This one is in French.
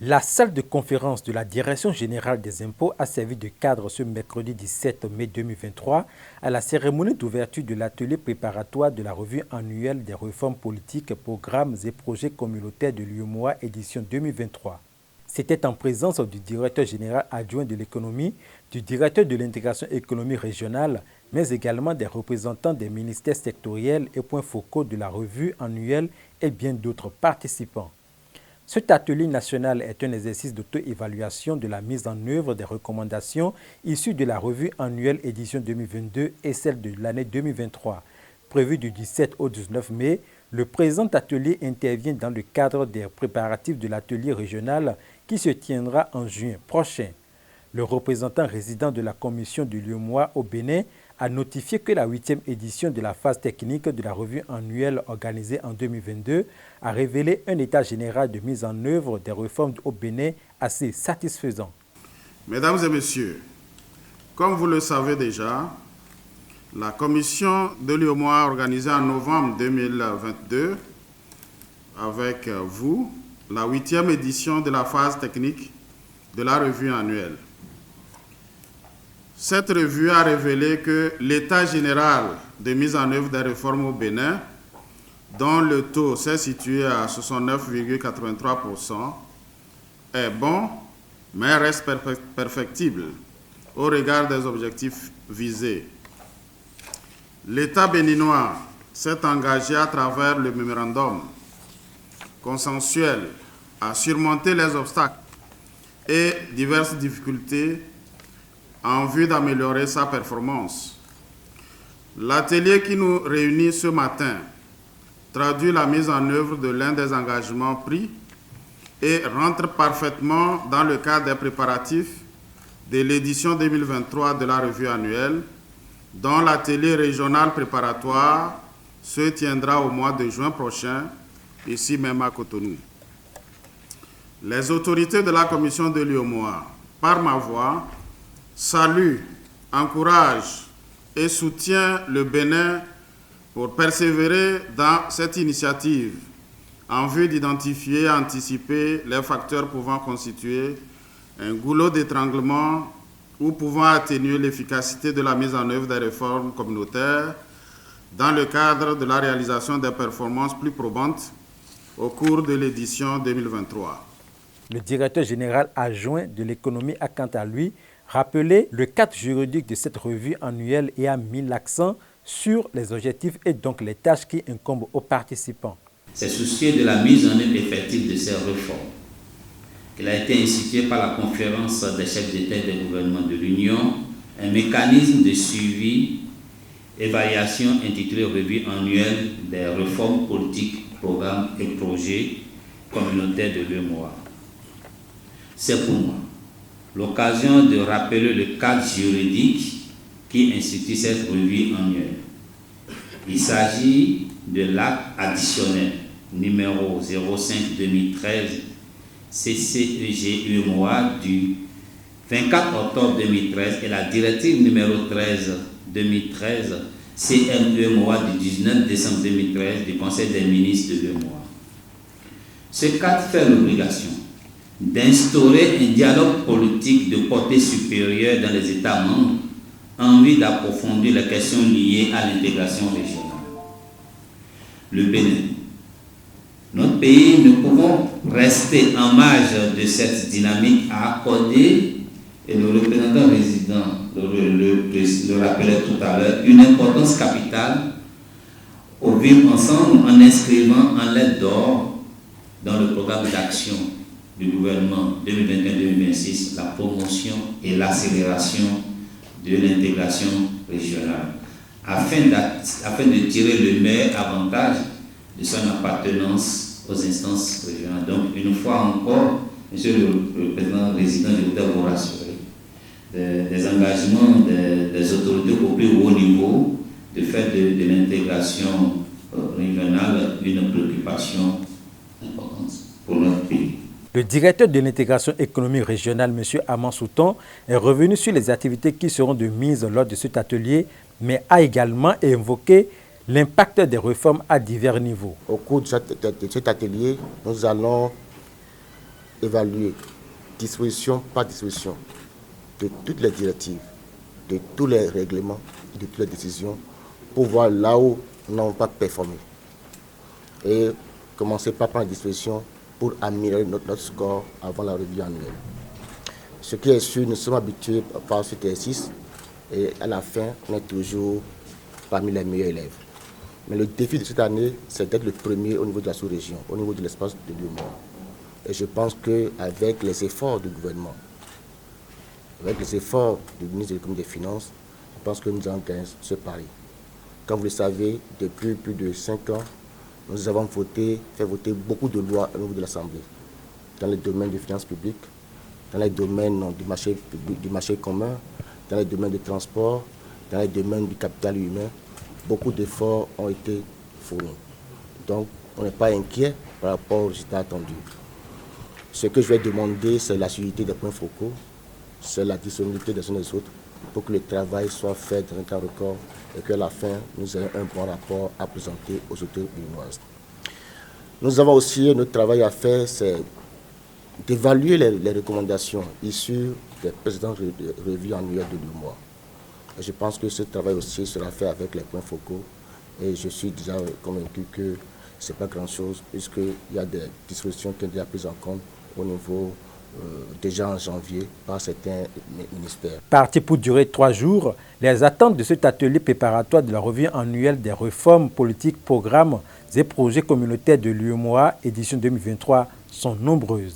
La salle de conférence de la Direction générale des impôts a servi de cadre ce mercredi 17 mai 2023 à la cérémonie d'ouverture de l'atelier préparatoire de la revue annuelle des réformes politiques, programmes et projets communautaires de l'UEMOA édition 2023. C'était en présence du directeur général adjoint de l'économie, du directeur de l'intégration économique régionale, mais également des représentants des ministères sectoriels et points focaux de la revue annuelle et bien d'autres participants. Cet atelier national est un exercice d'auto-évaluation de la mise en œuvre des recommandations issues de la revue annuelle édition 2022 et celle de l'année 2023. Prévu du 17 au 19 mai, le présent atelier intervient dans le cadre des préparatifs de l'atelier régional qui se tiendra en juin prochain. Le représentant résident de la commission de l'UEMOA au Bénin a notifié que la 8e édition de la phase technique de la revue annuelle organisée en 2022 a révélé un état général de mise en œuvre des réformes au Bénin assez satisfaisant. Mesdames et messieurs, comme vous le savez déjà, la commission de l'UEMOA organisée en novembre 2022 avec vous la 8e édition de la phase technique de la revue annuelle. Cette revue a révélé que l'état général de mise en œuvre des réformes au Bénin, dont le taux s'est situé à 69,83%, est bon, mais reste perfectible au regard des objectifs visés. L'État béninois s'est engagé à travers le mémorandum consensuel à surmonter les obstacles et diverses difficultés en vue d'améliorer sa performance. L'atelier qui nous réunit ce matin traduit la mise en œuvre de l'un des engagements pris et rentre parfaitement dans le cadre des préparatifs de l'édition 2023 de la revue annuelle, dont l'atelier régional préparatoire se tiendra au mois de juin prochain, ici même à Cotonou. Les autorités de la commission de l'UEMOA, par ma voix, saluent, encouragent et soutiennent le Bénin pour persévérer dans cette initiative en vue d'identifier et anticiper les facteurs pouvant constituer un goulot d'étranglement ou pouvant atténuer l'efficacité de la mise en œuvre des réformes communautaires dans le cadre de la réalisation des performances plus probantes au cours de l'édition 2023. Le directeur général adjoint de l'économie a quant à lui rappelé le cadre juridique de cette revue annuelle et a mis l'accent sur les objectifs et donc les tâches qui incombent aux participants. C'est soucieux de la mise en œuvre effective de ces réformes qu'il a été institué par la conférence des chefs d'État et des gouvernements de l'Union, un mécanisme de suivi, évaluation intitulé Revue annuelle des réformes politiques, programmes et projets communautaires de l'UEMOA. C'est pour moi l'occasion de rappeler le cadre juridique qui institue cette revue annuelle. Il s'agit de l'acte additionnel numéro 05-2013 CCEG-UEMOA du 24 octobre 2013 et la directive numéro 13-2013 CMEMOA du 19 décembre 2013 du Conseil des ministres de l'UEMOA. Ce cadre fait l'obligation d'instaurer un dialogue politique de portée supérieure dans les États membres en vue d'approfondir les questions liées à l'intégration régionale. Le Bénin, notre pays, ne pouvons rester en marge de cette dynamique à accorder, et le représentant résident le rappelait tout à l'heure, une importance capitale au vivre ensemble en inscrivant en lettres d'or dans le programme d'action du gouvernement 2021-2026 la promotion et l'accélération de l'intégration régionale afin de tirer le meilleur avantage de son appartenance aux instances régionales. Donc, une fois encore, Monsieur le Président résident, je voudrais vous rassurer des engagements des autorités au plus haut niveau de faire de l'intégration régionale une préoccupation importante pour notre pays. Le directeur de l'intégration économique régionale, M. Aman Souton, est revenu sur les activités qui seront de mise lors de cet atelier, mais a également évoqué l'impact des réformes à divers niveaux. Au cours de cet atelier, nous allons évaluer disposition par disposition de toutes les directives, de tous les règlements et de toutes les décisions pour voir là où nous n'avons pas performé. Et commencer par prendre des dispositions pour améliorer notre score avant la revue annuelle. Ce qui est sûr, nous sommes habitués par cet exercice et à la fin, on est toujours parmi les meilleurs élèves. Mais le défi de cette année, c'est d'être le premier au niveau de la sous-région, au niveau de l'espace de l'UEMOA. Et je pense qu'avec les efforts du gouvernement, avec les efforts du ministre de l'économie et des Finances, je pense que nous allons gagner ce pari. Comme vous le savez, depuis plus de 5 ans, nous avons fait voter beaucoup de lois au niveau de l'Assemblée, dans les domaines des finances publiques, dans les domaines du marché commun, dans les domaines du transport, dans les domaines du capital humain. Beaucoup d'efforts ont été fournis. Donc, on n'est pas inquiet par rapport aux résultats attendus. Ce que je vais demander, c'est la suivi des points focaux, c'est la disponibilité des uns et des autres pour que le travail soit fait dans un temps record et qu'à la fin, nous ayons un bon rapport à présenter aux autorités béninoises. Nous avons aussi notre travail à faire, c'est d'évaluer les recommandations issues des précédentes revues annuelles de l'UEMOA. Je pense que ce travail aussi sera fait avec les points focaux et je suis déjà convaincu que ce n'est pas grand-chose puisqu'il y a des dispositions qui ont déjà prises en compte au niveau déjà en janvier par certains ministères. Parti pour durer 3 jours, les attentes de cet atelier préparatoire de la revue annuelle des réformes politiques, programmes et projets communautaires de l'UEMOA, édition 2023, sont nombreuses.